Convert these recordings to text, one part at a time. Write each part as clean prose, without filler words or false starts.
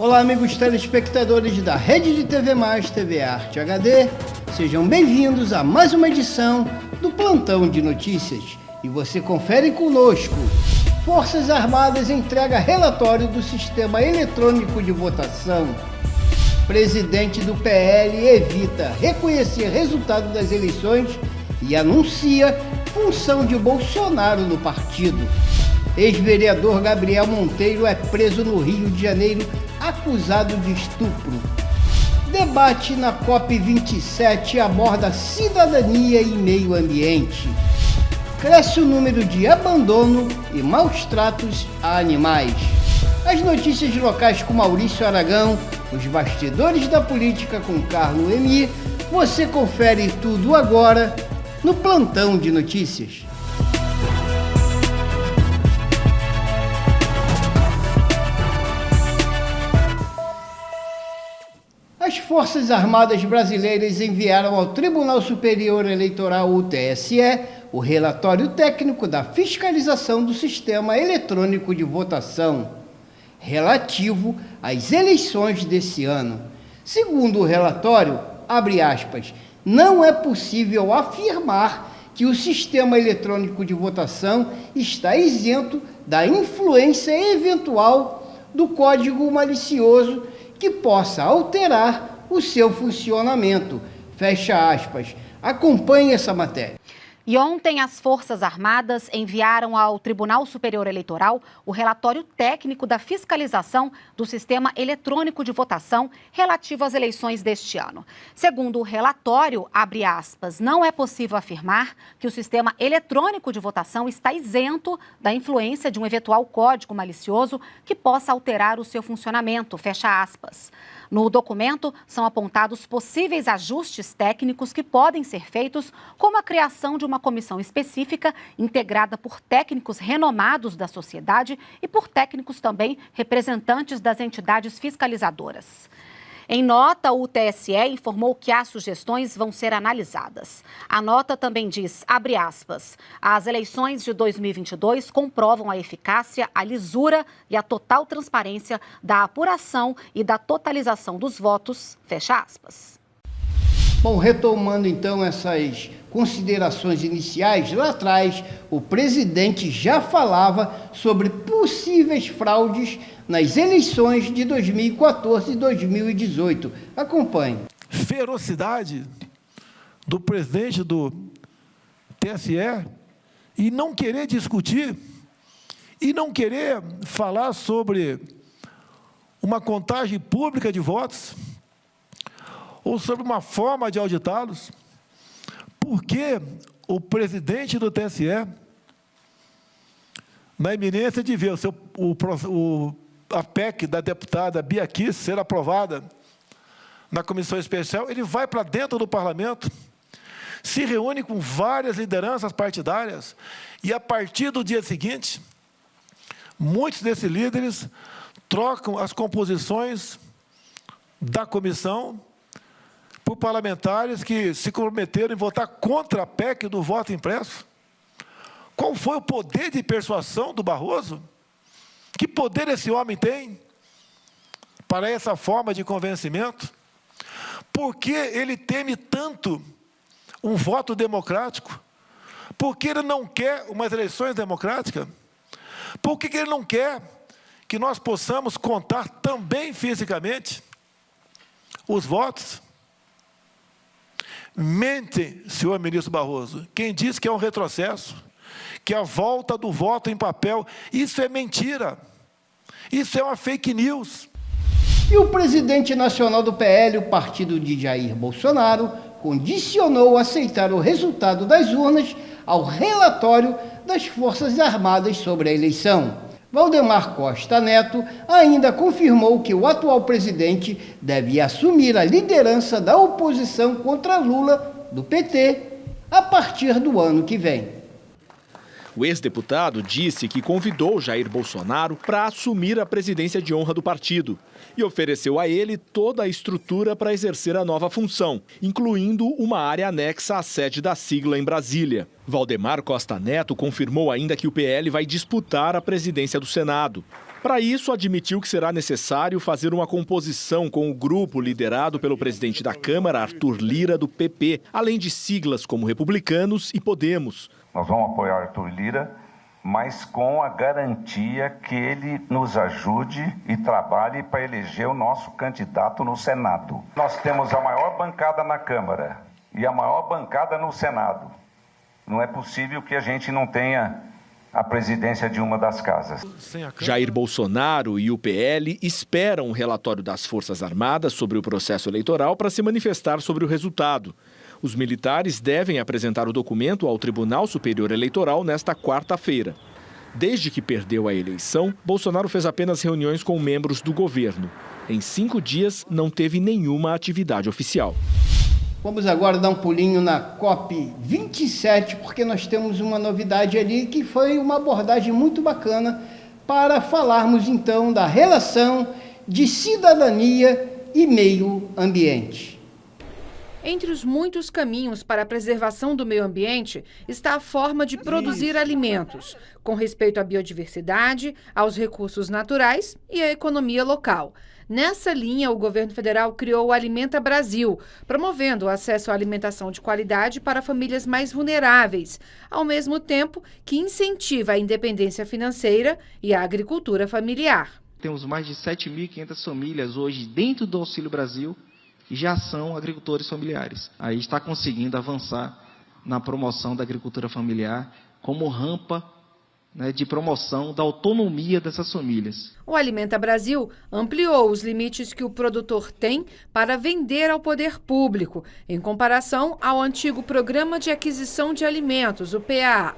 Olá, amigos telespectadores da Rede de TV Mais, TV Arte HD. Sejam bem-vindos a mais uma edição do Plantão de Notícias. E você confere conosco. Forças Armadas entrega relatório do Sistema Eletrônico de Votação. Presidente do PL evita reconhecer resultado das eleições e anuncia função de Bolsonaro no partido. Ex-vereador Gabriel Monteiro é preso no Rio de Janeiro, acusado de estupro. Debate na COP27 aborda cidadania e meio ambiente. Cresce o número de abandono e maus tratos a animais. As notícias locais com Maurício Aragão, os bastidores da política com Carlo Emi, você confere tudo agora no Plantão de Notícias. As Forças Armadas Brasileiras enviaram ao Tribunal Superior Eleitoral, o TSE, o relatório técnico da fiscalização do Sistema Eletrônico de Votação, relativo às eleições desse ano. Segundo o relatório, abre aspas, não é possível afirmar que o Sistema Eletrônico de Votação está isento da influência eventual do código malicioso que possa alterar o seu funcionamento. Fecha aspas. Acompanhe essa matéria. E ontem as Forças Armadas enviaram ao Tribunal Superior Eleitoral o relatório técnico da fiscalização do Sistema Eletrônico de Votação relativo às eleições deste ano. Segundo o relatório, abre aspas, não é possível afirmar que o Sistema Eletrônico de Votação está isento da influência de um eventual código malicioso que possa alterar o seu funcionamento, fecha aspas. No documento, são apontados possíveis ajustes técnicos que podem ser feitos, como a criação de uma comissão específica integrada por técnicos renomados da sociedade e por técnicos também representantes das entidades fiscalizadoras. Em nota, o TSE informou que as sugestões vão ser analisadas. A nota também diz, abre aspas, as eleições de 2022 comprovam a eficácia, a lisura e a total transparência da apuração e da totalização dos votos, fecha aspas. Bom, retomando então essas considerações iniciais, lá atrás o presidente já falava sobre possíveis fraudes nas eleições de 2014 e 2018. Acompanhe. Ferocidade do presidente do TSE e não querer discutir e não querer falar sobre uma contagem pública de votos ou sobre uma forma de auditá-los, porque o presidente do TSE, na iminência de ver a PEC da deputada Bia Kicis ser aprovada na comissão especial, ele vai para dentro do parlamento, se reúne com várias lideranças partidárias e, a partir do dia seguinte, muitos desses líderes trocam as composições da comissão por parlamentares que se comprometeram em votar contra a PEC do voto impresso. Qual foi o poder de persuasão do Barroso? Que poder esse homem tem para essa forma de convencimento? Por que ele teme tanto um voto democrático? Por que ele não quer umas eleições democráticas? Por que ele não quer que nós possamos contar também fisicamente os votos? Mente, senhor ministro Barroso, quem diz que é um retrocesso, que a volta do voto em papel, isso é mentira, isso é uma fake news. E o presidente nacional do PL, o partido de Jair Bolsonaro, condicionou aceitar o resultado das urnas ao relatório das Forças Armadas sobre a eleição. Valdemar Costa Neto ainda confirmou que o atual presidente deve assumir a liderança da oposição contra Lula, do PT, a partir do ano que vem. O ex-deputado disse que convidou Jair Bolsonaro para assumir a presidência de honra do partido e ofereceu a ele toda a estrutura para exercer a nova função, incluindo uma área anexa à sede da sigla em Brasília. Valdemar Costa Neto confirmou ainda que o PL vai disputar a presidência do Senado. Para isso, admitiu que será necessário fazer uma composição com o grupo liderado pelo presidente da Câmara, Arthur Lira, do PP, além de siglas como Republicanos e Podemos. Nós vamos apoiar Arthur Lira, mas com a garantia que ele nos ajude e trabalhe para eleger o nosso candidato no Senado. Nós temos a maior bancada na Câmara e a maior bancada no Senado. Não é possível que a gente não tenha a presidência de uma das casas. Jair Bolsonaro e o PL esperam o relatório das Forças Armadas sobre o processo eleitoral para se manifestar sobre o resultado. Os militares devem apresentar o documento ao Tribunal Superior Eleitoral nesta quarta-feira. Desde que perdeu a eleição, Bolsonaro fez apenas reuniões com membros do governo. Em 5 dias, não teve nenhuma atividade oficial. Vamos agora dar um pulinho na COP27, porque nós temos uma novidade ali que foi uma abordagem muito bacana para falarmos então da relação de cidadania e meio ambiente. Entre os muitos caminhos para a preservação do meio ambiente está a forma de produzir alimentos, com respeito à biodiversidade, aos recursos naturais e à economia local. Nessa linha, o governo federal criou o Alimenta Brasil, promovendo o acesso à alimentação de qualidade para famílias mais vulneráveis, ao mesmo tempo que incentiva a independência financeira e a agricultura familiar. Temos mais de 7.500 famílias hoje dentro do Auxílio Brasil que já são agricultores familiares. Aí está conseguindo avançar na promoção da agricultura familiar como rampa de promoção da autonomia dessas famílias. O Alimenta Brasil ampliou os limites que o produtor tem para vender ao poder público, em comparação ao antigo Programa de Aquisição de Alimentos, o PAA.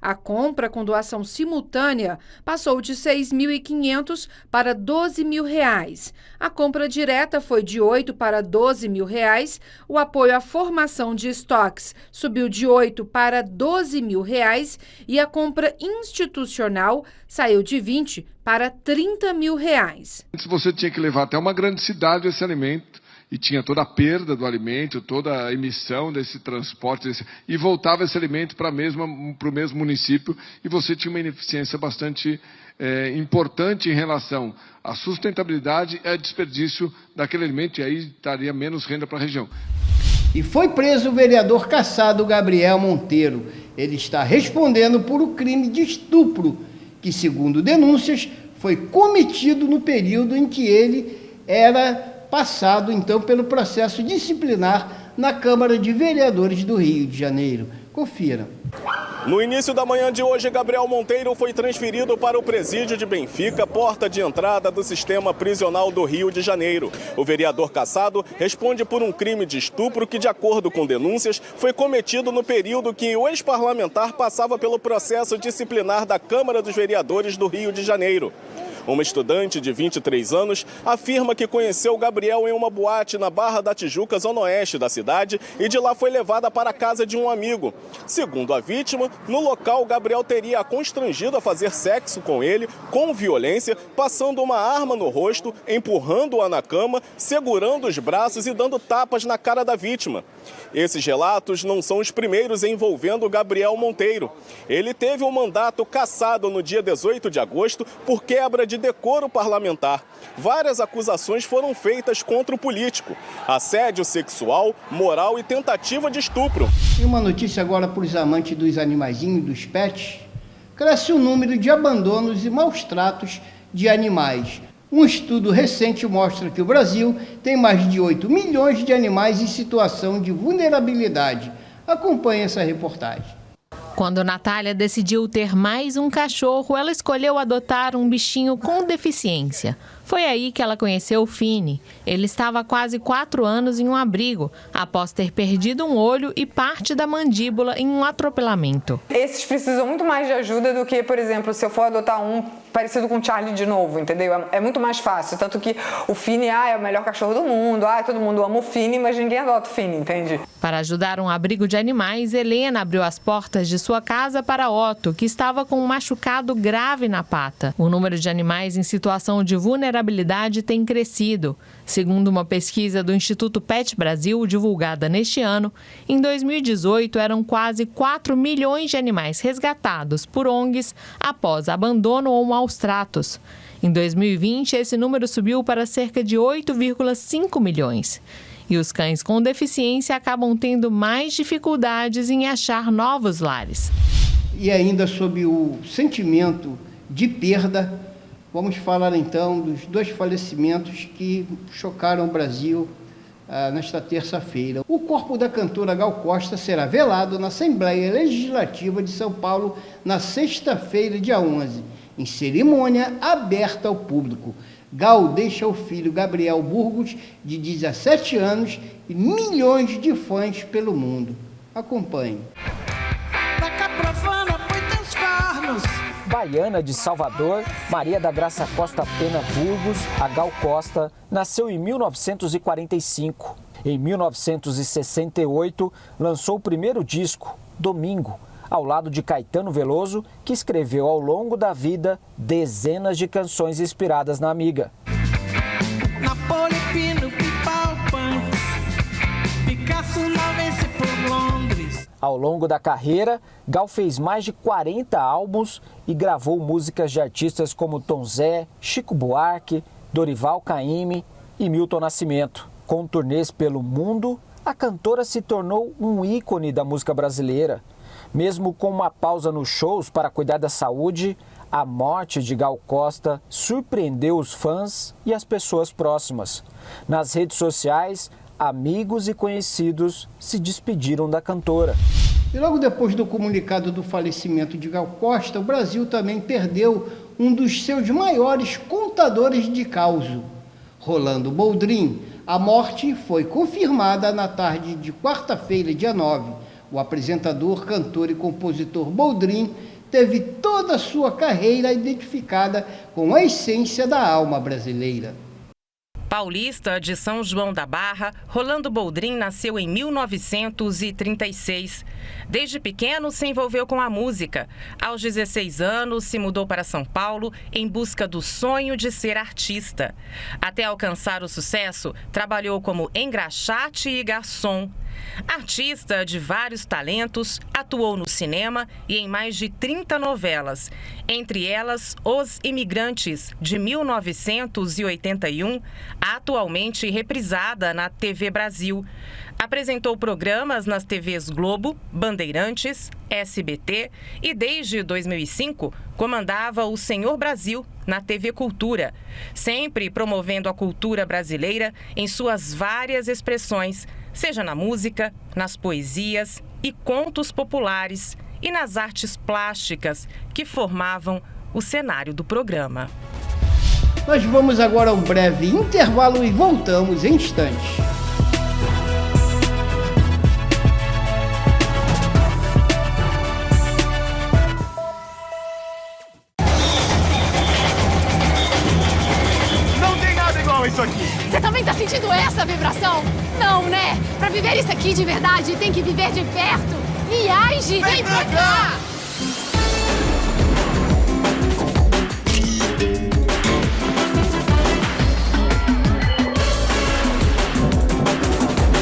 A compra com doação simultânea passou de R$ 6.500 para R$ 12.000. A compra direta foi de R$ 8 para R$ 12.000. O apoio à formação de estoques subiu de R$ 8 para R$ 12.000 e a compra institucional saiu de R$ 20 para R$ 30.000. Antes você tinha que levar até uma grande cidade esse alimento. E tinha toda a perda do alimento, toda a emissão desse transporte, e voltava esse alimento para o mesmo município, e você tinha uma ineficiência bastante importante em relação à sustentabilidade e ao desperdício daquele alimento, e aí estaria menos renda para a região. E foi preso o vereador cassado Gabriel Monteiro. Ele está respondendo por um crime de estupro, que, segundo denúncias, foi cometido no período em que ele era passado, então, pelo processo disciplinar na Câmara de Vereadores do Rio de Janeiro. Confira. No início da manhã de hoje, Gabriel Monteiro foi transferido para o presídio de Benfica, porta de entrada do sistema prisional do Rio de Janeiro. O vereador cassado responde por um crime de estupro que, de acordo com denúncias, foi cometido no período que o ex-parlamentar passava pelo processo disciplinar da Câmara dos Vereadores do Rio de Janeiro. Uma estudante de 23 anos afirma que conheceu Gabriel em uma boate na Barra da Tijuca, zona oeste da cidade, e de lá foi levada para a casa de um amigo. Segundo a vítima, no local Gabriel teria a constrangido a fazer sexo com ele, com violência, passando uma arma no rosto, empurrando-a na cama, segurando os braços e dando tapas na cara da vítima. Esses relatos não são os primeiros envolvendo Gabriel Monteiro. Ele teve um mandato cassado no dia 18 de agosto por quebra de decoro parlamentar. Várias acusações foram feitas contra o político: assédio sexual, moral e tentativa de estupro. E uma notícia agora para os amantes dos animaizinhos, dos pets. Cresce o número de abandonos e maus tratos de animais. Um estudo recente mostra que o Brasil tem mais de 8 milhões de animais em situação de vulnerabilidade. Acompanhe essa reportagem. Quando Natália decidiu ter mais um cachorro, ela escolheu adotar um bichinho com deficiência. Foi aí que ela conheceu o Fini. Ele estava há quase 4 anos em um abrigo, após ter perdido um olho e parte da mandíbula em um atropelamento. Esses precisam muito mais de ajuda do que, por exemplo, se eu for adotar um parecido com o Charlie de novo, entendeu? É muito mais fácil, tanto que o Fini é o melhor cachorro do mundo, todo mundo ama o Fini, mas ninguém adota o Fini, entende? Para ajudar um abrigo de animais, Helena abriu as portas de sua casa para Otto, que estava com um machucado grave na pata. O número de animais em situação de vulnerabilidade tem crescido. Segundo uma pesquisa do Instituto Pet Brasil, divulgada neste ano, em 2018 eram quase 4 milhões de animais resgatados por ONGs após abandono ou mau maus tratos. Em 2020, esse número subiu para cerca de 8,5 milhões. E os cães com deficiência acabam tendo mais dificuldades em achar novos lares. E ainda sob o sentimento de perda, vamos falar então dos 2 falecimentos que chocaram o Brasil nesta terça-feira. O corpo da cantora Gal Costa será velado na Assembleia Legislativa de São Paulo na sexta-feira, dia 11, em cerimônia aberta ao público. Gal deixa o filho Gabriel Burgos, de 17 anos, e milhões de fãs pelo mundo. Acompanhe. Baiana de Salvador, Maria da Graça Costa Pena Burgos, a Gal Costa, nasceu em 1945. Em 1968, lançou o primeiro disco, Domingo, ao lado de Caetano Veloso, que escreveu ao longo da vida dezenas de canções inspiradas na amiga. Ao longo da carreira, Gal fez mais de 40 álbuns e gravou músicas de artistas como Tom Zé, Chico Buarque, Dorival Caymmi e Milton Nascimento. Com turnês pelo mundo, a cantora se tornou um ícone da música brasileira. Mesmo com uma pausa nos shows para cuidar da saúde, a morte de Gal Costa surpreendeu os fãs e as pessoas próximas. Nas redes sociais, amigos e conhecidos se despediram da cantora. E logo depois do comunicado do falecimento de Gal Costa, o Brasil também perdeu um dos seus maiores contadores de causo, Rolando Boldrin. A morte foi confirmada na tarde de quarta-feira, dia 9. O apresentador, cantor e compositor Boldrin teve toda a sua carreira identificada com a essência da alma brasileira. Paulista de São João da Barra, Rolando Boldrin nasceu em 1936. Desde pequeno se envolveu com a música. Aos 16 anos se mudou para São Paulo em busca do sonho de ser artista. Até alcançar o sucesso, trabalhou como engraxate e garçom. Artista de vários talentos, atuou no cinema e em mais de 30 novelas, entre elas Os Imigrantes, de 1981, atualmente reprisada na TV Brasil. Apresentou programas nas TVs Globo, Bandeirantes, SBT e desde 2005 comandava o Senhor Brasil na TV Cultura, sempre promovendo a cultura brasileira em suas várias expressões, seja na música, nas poesias e contos populares e nas artes plásticas que formavam o cenário do programa. Nós vamos agora a um breve intervalo e voltamos em instantes. Não tem nada igual isso aqui. Você também tá sentindo essa vibração? Não, né? Pra viver isso aqui de verdade, tem que viver de perto. Viaje, vem pra cá!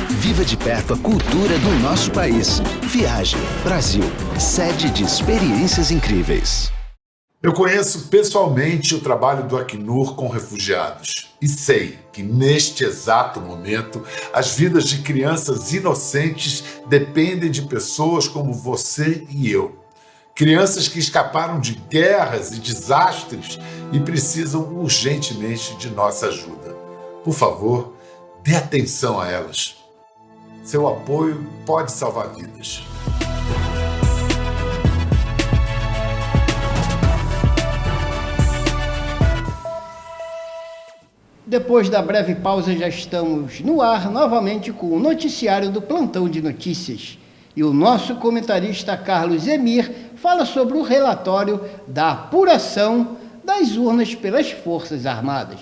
Viva de perto a cultura do nosso país. Viaje Brasil, sede de experiências incríveis. Eu conheço pessoalmente o trabalho do Acnur com refugiados e sei que neste exato momento as vidas de crianças inocentes dependem de pessoas como você e eu. Crianças que escaparam de guerras e desastres e precisam urgentemente de nossa ajuda. Por favor, dê atenção a elas. Seu apoio pode salvar vidas. Depois da breve pausa, já estamos no ar novamente com o noticiário do Plantão de Notícias. E o nosso comentarista Carlos Emir fala sobre o relatório da apuração das urnas pelas Forças Armadas.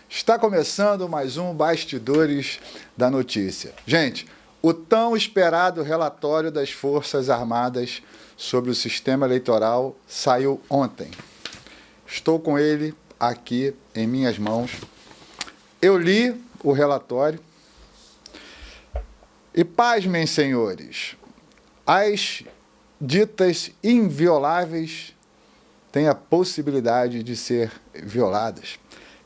Está começando mais um Bastidores da Notícia. Gente, o tão esperado relatório das Forças Armadas sobre o sistema eleitoral saiu ontem. Estou com ele aqui em minhas mãos. Eu li o relatório e, pasmem, senhores, as ditas invioláveis têm a possibilidade de ser violadas.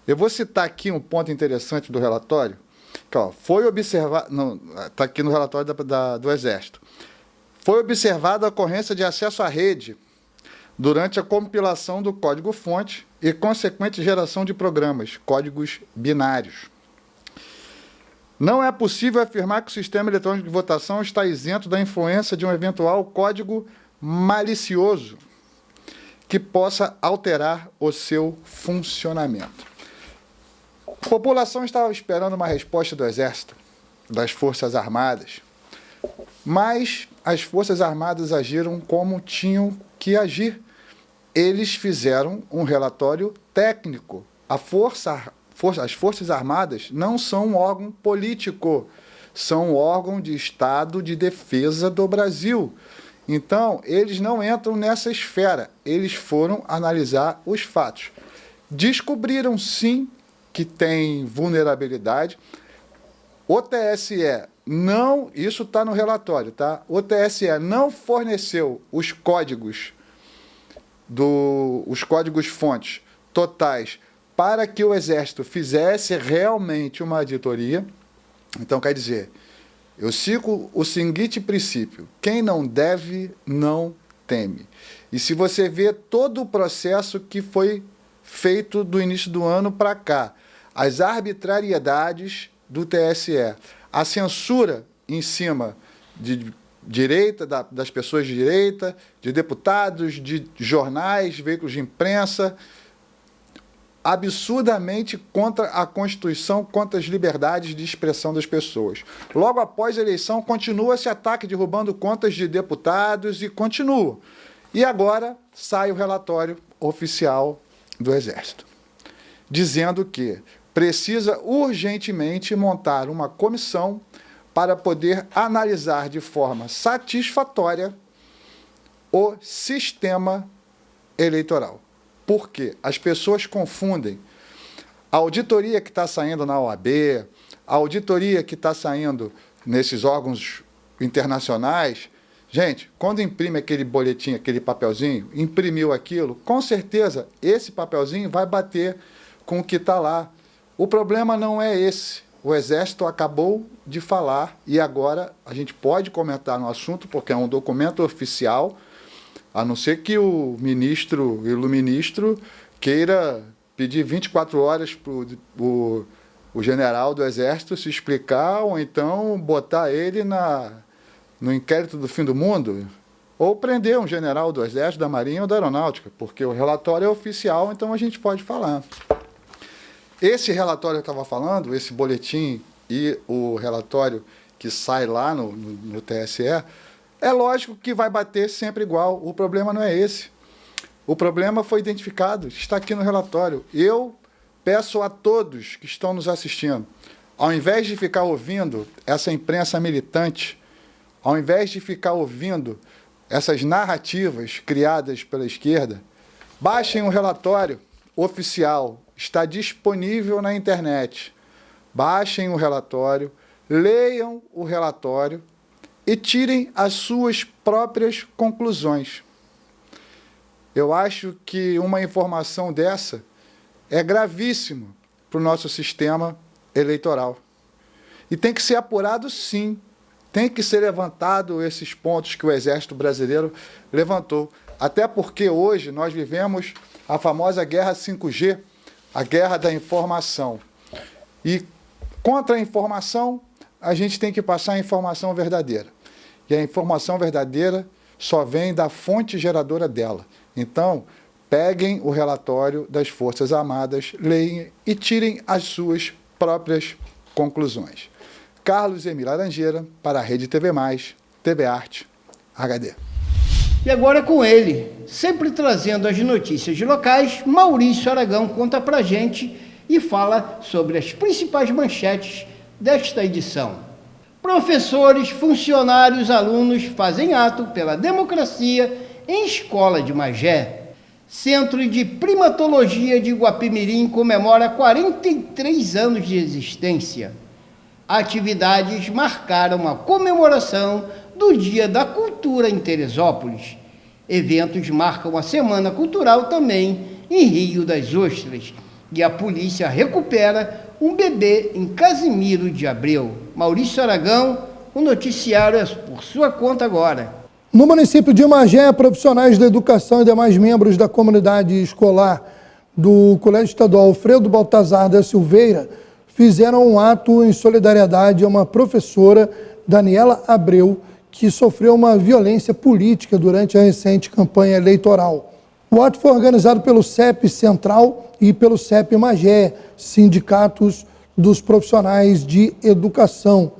Eu vou citar aqui um ponto interessante do relatório, que foi observado, está aqui no relatório do Exército, foi observada a ocorrência de acesso à rede durante a compilação do código-fonte e consequente geração de programas, códigos binários. Não é possível afirmar que o sistema eletrônico de votação está isento da influência de um eventual código malicioso que possa alterar o seu funcionamento. A população estava esperando uma resposta do Exército, das Forças Armadas, mas as Forças Armadas agiram como tinham que agir. Eles fizeram um relatório técnico. As Forças Armadas não são um órgão político, são um órgão de Estado de defesa do Brasil. Então, eles não entram nessa esfera, eles foram analisar os fatos. Descobriram, sim, que tem vulnerabilidade. O TSE não, isso está no relatório, tá? O TSE não forneceu os códigos fontes totais para que o Exército fizesse realmente uma auditoria. Então, quer dizer, eu sigo o seguinte princípio: quem não deve, não teme. E se você vê todo o processo que foi feito do início do ano para cá, as arbitrariedades do TSE, a censura em cima de direita, das pessoas de direita, de deputados, de jornais, veículos de imprensa, absurdamente contra a Constituição, contra as liberdades de expressão das pessoas. Logo após a eleição, continua esse ataque derrubando contas de deputados e continua. E agora sai o relatório oficial do Exército, dizendo que precisa urgentemente montar uma comissão para poder analisar de forma satisfatória o sistema eleitoral. Porque as pessoas confundem a auditoria que está saindo na OAB, a auditoria que está saindo nesses órgãos internacionais. Gente, quando imprime aquele boletim, aquele papelzinho, imprimiu aquilo, com certeza esse papelzinho vai bater com o que está lá. O problema não é esse. O Exército acabou de falar e agora a gente pode comentar no assunto porque é um documento oficial, a não ser que o ministro e o ministro queira pedir 24 horas para o general do Exército se explicar ou então botar ele no inquérito do fim do mundo ou prender um general do Exército, da Marinha ou da Aeronáutica, porque o relatório é oficial, então a gente pode falar. Esse relatório que eu estava falando, esse boletim e o relatório que sai lá no TSE, é lógico que vai bater sempre igual. O problema não é esse. O problema foi identificado, está aqui no relatório. Eu peço a todos que estão nos assistindo, ao invés de ficar ouvindo essa imprensa militante, ao invés de ficar ouvindo essas narrativas criadas pela esquerda, baixem um relatório oficial, está disponível na internet. Baixem o relatório, leiam o relatório e tirem as suas próprias conclusões. Eu acho que uma informação dessa é gravíssima para o nosso sistema eleitoral. E tem que ser apurado, sim. Tem que ser levantado esses pontos que o Exército Brasileiro levantou. Até porque hoje nós vivemos a famosa guerra 5G, a guerra da informação. E contra a informação, a gente tem que passar a informação verdadeira. E a informação verdadeira só vem da fonte geradora dela. Então, peguem o relatório das Forças Armadas, leiam e tirem as suas próprias conclusões. Carlos Emílio Laranjeira, para a Rede TV+, TV Arte, HD. E agora com ele, sempre trazendo as notícias de locais, Maurício Aragão conta pra gente e fala sobre as principais manchetes desta edição. Professores, funcionários, alunos fazem ato pela democracia em escola de Magé. Centro de Primatologia de Guapimirim comemora 43 anos de existência. Atividades marcaram a comemoração do Dia da Cultura em Teresópolis. Eventos marcam a Semana Cultural também em Rio das Ostras. E a polícia recupera um bebê em Casimiro de Abreu. Maurício Aragão, o noticiário é por sua conta agora. No município de Magé, profissionais da educação e demais membros da comunidade escolar do Colégio Estadual Alfredo Baltazar da Silveira fizeram um ato em solidariedade a uma professora, Daniela Abreu, que sofreu uma violência política durante a recente campanha eleitoral. O ato foi organizado pelo CEP Central e pelo CEP Magé, sindicatos dos profissionais de educação.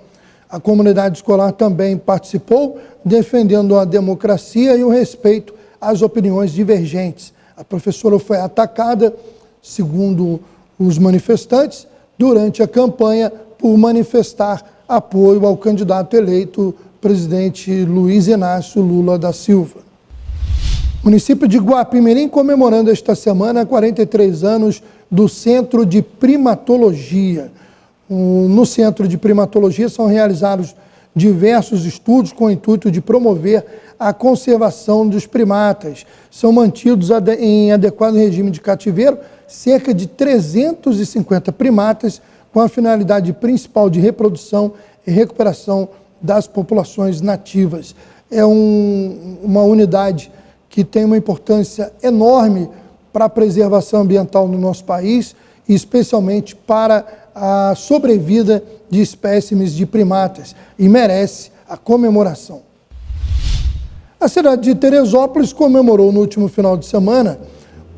A comunidade escolar também participou, defendendo a democracia e o respeito às opiniões divergentes. A professora foi atacada, segundo os manifestantes, durante a campanha por manifestar apoio ao candidato eleito, presidente Luiz Inácio Lula da Silva. O município de Guapimirim comemorando esta semana 43 anos do Centro de Primatologia. No Centro de Primatologia são realizados diversos estudos com o intuito de promover a conservação dos primatas. São mantidos em adequado regime de cativeiro cerca de 350 primatas com a finalidade principal de reprodução e recuperação das populações nativas. É uma unidade que tem uma importância enorme para a preservação ambiental no nosso país, e especialmente para a sobrevida de espécimes de primatas, e merece a comemoração. A cidade de Teresópolis comemorou no último final de semana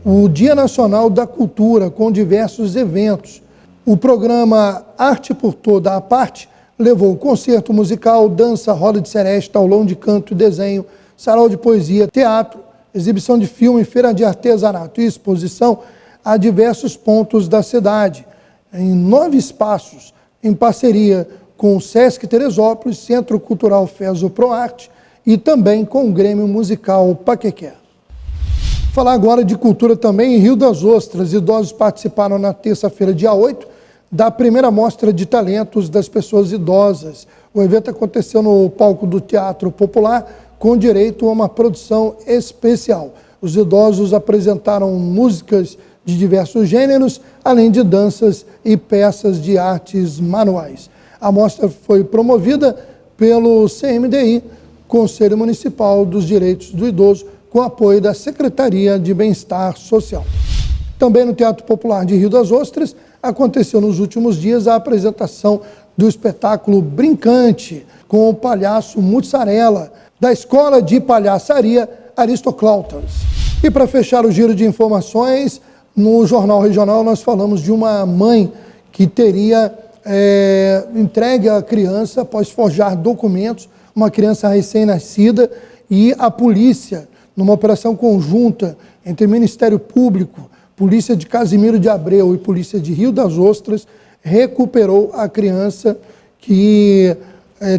o Dia Nacional da Cultura, com diversos eventos. O programa Arte por Toda a Parte levou concerto musical, dança, roda de seresta, aulão de canto e desenho, sarau de poesia, teatro, exibição de filme, feira de artesanato e exposição a diversos pontos da cidade, em 9 espaços, em parceria com o Sesc Teresópolis, Centro Cultural Feso Proarte e também com o Grêmio Musical Paquequé. Falar agora de cultura também em Rio das Ostras. Idosos participaram na terça-feira, dia 8, da primeira mostra de talentos das pessoas idosas. O evento aconteceu no palco do Teatro Popular, com direito a uma produção especial. Os idosos apresentaram músicas de diversos gêneros, além de danças e peças de artes manuais. A mostra foi promovida pelo CMDI, Conselho Municipal dos Direitos do Idoso, com apoio da Secretaria de Bem-Estar Social. Também no Teatro Popular de Rio das Ostras, aconteceu nos últimos dias a apresentação do espetáculo Brincante, com o palhaço Mussarela, da Escola de Palhaçaria Aristoclautas. E para fechar o giro de informações, no Jornal Regional nós falamos de uma mãe que teria entregue a criança após forjar documentos, uma criança recém-nascida, e a polícia, numa operação conjunta entre Ministério Público, Polícia de Casimiro de Abreu e Polícia de Rio das Ostras, recuperou a criança que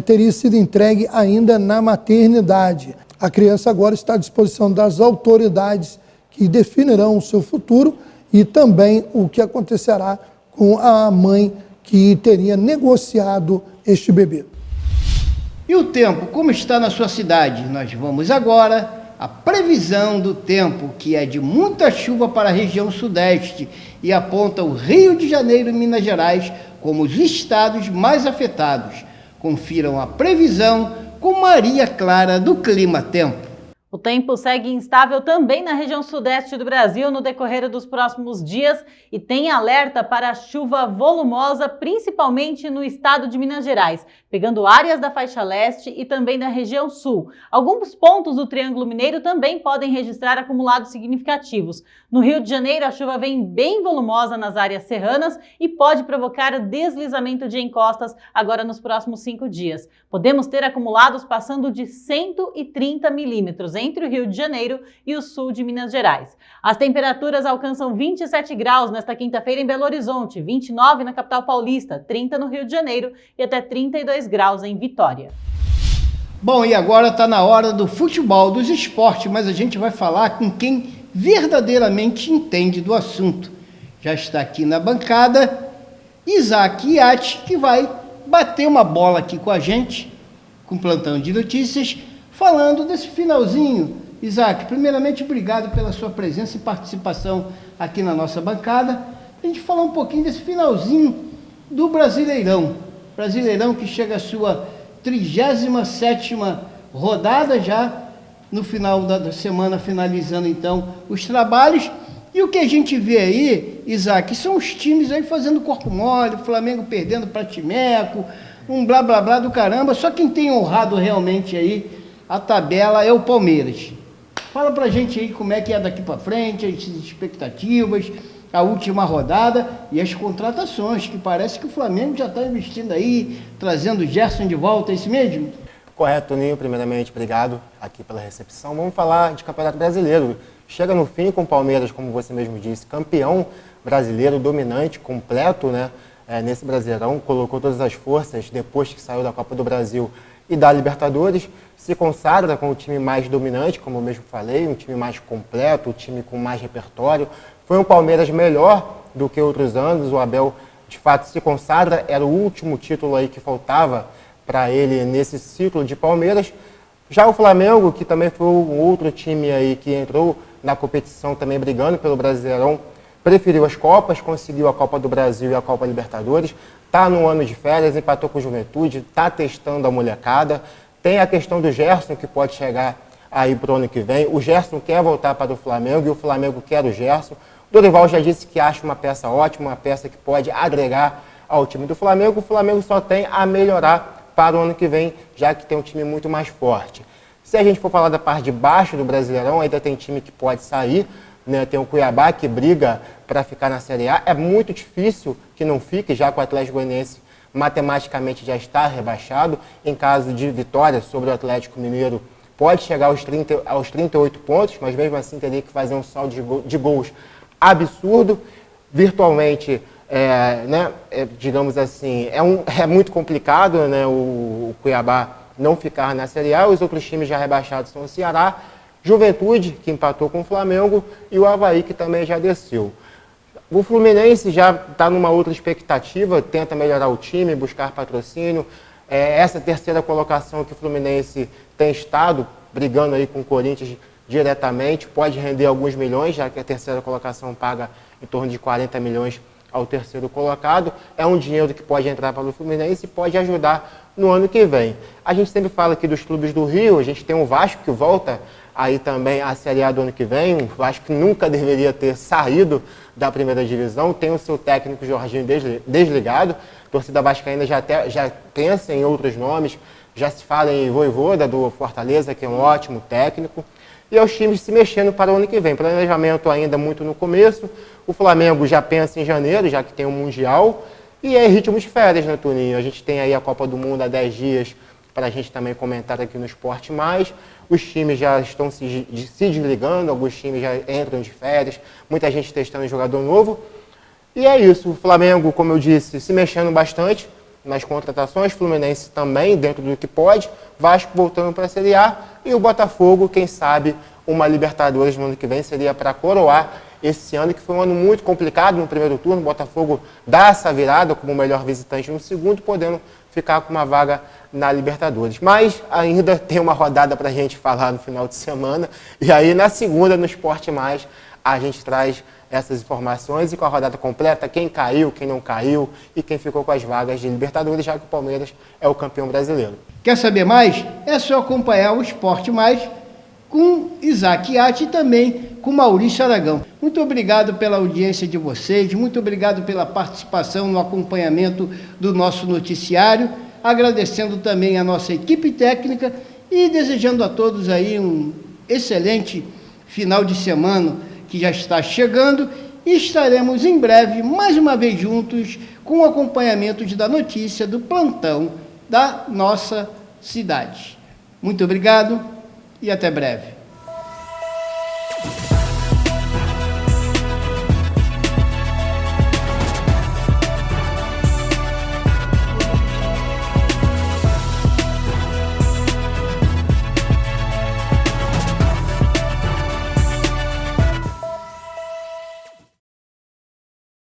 teria sido entregue ainda na maternidade. A criança agora está à disposição das autoridades que definirão o seu futuro e também o que acontecerá com a mãe que teria negociado este bebê. E o tempo, como está na sua cidade? Nós vamos agora à previsão do tempo, que é de muita chuva para a região sudeste e aponta o Rio de Janeiro e Minas Gerais como os estados mais afetados. Confiram a previsão com Maria Clara do Clima Tempo. O tempo segue instável também na região sudeste do Brasil no decorrer dos próximos dias e tem alerta para chuva volumosa, principalmente no estado de Minas Gerais, pegando áreas da faixa leste e também da região sul. Alguns pontos do Triângulo Mineiro também podem registrar acumulados significativos. No Rio de Janeiro, a chuva vem bem volumosa nas áreas serranas e pode provocar deslizamento de encostas agora nos próximos 5 dias. Podemos ter acumulados passando de 130 milímetros entre o Rio de Janeiro e o sul de Minas Gerais. As temperaturas alcançam 27 graus nesta quinta-feira em Belo Horizonte, 29 na capital paulista, 30 no Rio de Janeiro e até 32 graus em Vitória. Bom, e agora está na hora do futebol, dos esportes, mas a gente vai falar com quem verdadeiramente entende do assunto. Já está aqui na bancada Isaac Iatti, que vai bater uma bola aqui com a gente, com o plantão de notícias, falando desse finalzinho Isaac, primeiramente, obrigado pela sua presença e participação aqui na nossa bancada. A gente falar um pouquinho desse finalzinho do Brasileirão. Brasileirão que chega à sua 37ª rodada já no final da semana, finalizando então os trabalhos. E o que a gente vê aí, Isaac, são os times aí fazendo corpo mole, o Flamengo perdendo para Timeco, um blá blá blá do caramba. Só quem tem honrado realmente aí a tabela é o Palmeiras. Fala pra gente aí como é que é daqui para frente, as expectativas, a última rodada e as contratações, que parece que o Flamengo já está investindo aí, trazendo o Gerson de volta, é isso mesmo? Correto, Toninho. Primeiramente, obrigado aqui pela recepção. Vamos falar de Campeonato Brasileiro. Chega no fim com o Palmeiras, como você mesmo disse, campeão brasileiro, dominante, completo, né? Nesse Brasileirão, colocou todas as forças depois que saiu da Copa do Brasil e da Libertadores, se consagra com o time mais dominante, como eu mesmo falei, um time mais completo, um time com mais repertório. Foi um Palmeiras melhor do que outros anos, o Abel de fato se consagra, era o último título aí que faltava para ele nesse ciclo de Palmeiras. Já o Flamengo, que também foi um outro time aí que entrou na competição também brigando pelo Brasileirão, preferiu as Copas, conseguiu a Copa do Brasil e a Copa Libertadores, está no ano de férias, empatou com o Juventude, está testando a molecada. Tem a questão do Gerson, que pode chegar aí para o ano que vem. O Gerson quer voltar para o Flamengo e o Flamengo quer o Gerson. O Dorival já disse que acha uma peça ótima, uma peça que pode agregar ao time do Flamengo. O Flamengo só tem a melhorar para o ano que vem, já que tem um time muito mais forte. Se a gente for falar da parte de baixo do Brasileirão, ainda tem time que pode sair, né? Tem o Cuiabá que briga para ficar na Série A. É muito difícil que não fique, já que o Atlético Goianiense matematicamente já está rebaixado. Em caso de vitória sobre o Atlético Mineiro, pode chegar aos 38 pontos, mas mesmo assim teria que fazer um saldo de gols absurdo. Virtualmente, digamos assim, é muito complicado, né, o Cuiabá não ficar na Série A. Os outros times já rebaixados são o Ceará, Juventude, que empatou com o Flamengo, e o Avaí, que também já desceu. O Fluminense já está numa outra expectativa, tenta melhorar o time, buscar patrocínio. Essa terceira colocação que o Fluminense tem estado brigando aí com o Corinthians diretamente, pode render alguns milhões, já que a terceira colocação paga em torno de 40 milhões ao terceiro colocado. É um dinheiro que pode entrar para o Fluminense e pode ajudar no ano que vem. A gente sempre fala aqui dos clubes do Rio, a gente tem o Vasco que volta aí também à Série A do ano que vem, o Vasco que nunca deveria ter saído da primeira divisão, tem o seu técnico Jorginho desligado, a torcida vascaína já pensa em outros nomes, já se fala em Vojvoda do Fortaleza, que é um ótimo técnico, e os times se mexendo para o ano que vem. Planejamento ainda muito no começo, o Flamengo já pensa em janeiro, já que tem o Mundial, e é ritmo de férias, né, Toninho? A gente tem aí a Copa do Mundo há 10 dias para a gente também comentar aqui no Esporte Mais. Os times já estão se desligando, alguns times já entram de férias, muita gente testando jogador novo. E é isso, o Flamengo, como eu disse, se mexendo bastante nas contratações, Fluminense também, dentro do que pode, Vasco voltando para a Série A, e o Botafogo, quem sabe, uma Libertadores no ano que vem seria para coroar esse ano, que foi um ano muito complicado no primeiro turno. O Botafogo dá essa virada como o melhor visitante no segundo, podendo ficar com uma vaga na Libertadores. Mas ainda tem uma rodada para a gente falar no final de semana, e aí na segunda, no Esporte Mais, a gente traz essas informações e com a rodada completa, quem caiu, quem não caiu e quem ficou com as vagas de Libertadores, já que o Palmeiras é o campeão brasileiro. Quer saber mais? É só acompanhar o Esporte Mais com Isaac Atti e também com Maurício Aragão. Muito obrigado pela audiência de vocês, muito obrigado pela participação no acompanhamento do nosso noticiário, agradecendo também a nossa equipe técnica e desejando a todos aí um excelente final de semana que já está chegando, e estaremos em breve mais uma vez juntos com o acompanhamento da notícia do plantão da nossa cidade. Muito obrigado e até breve.